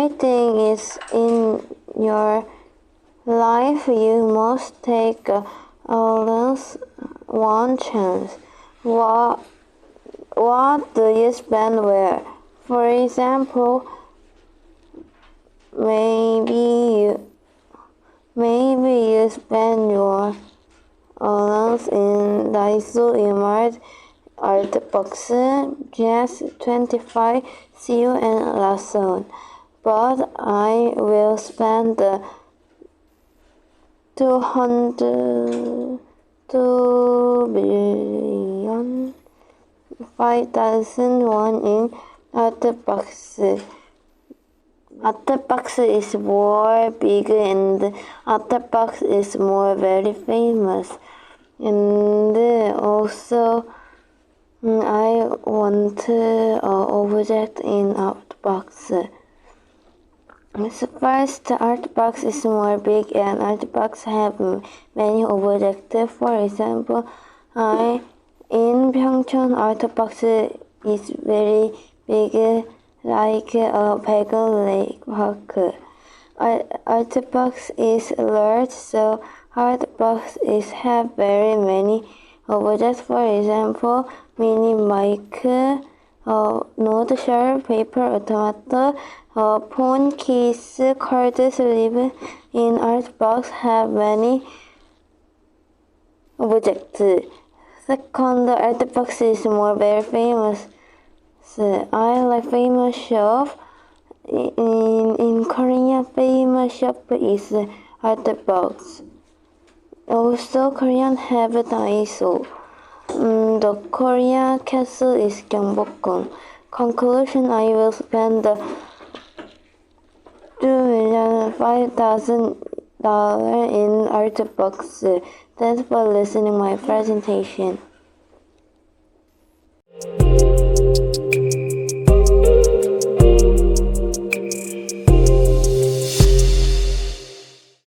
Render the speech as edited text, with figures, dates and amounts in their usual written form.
everything is in your life, you must take at least one chance. What do you spend where? For example, maybe you spend your allowance in Daiso Imart Art Box, Jazz 25, See You and Lason. But I will spend 202,005,001 in Artbox. Artbox is more big and Artbox is more very famous. And also I want an object in Artbox. First, Artbox is more big and Artbox have many objects. For example, in 평촌, Artbox is very big, like a Peggle Lake Park. Artbox is large, so Artbox is have very many objects. For example, mini mic, note sharp, paper automata, phone case, card sleeve in Artbox have many objects. Second, Artbox is more very famous. I like famous shop. In Korea, famous shop is Artbox. Also, Korean have Daiso. The Korean castle is Gyeongbokgung. Conclusion, I will spend $2,005,000 in Artbox. Thanks for listening my presentation.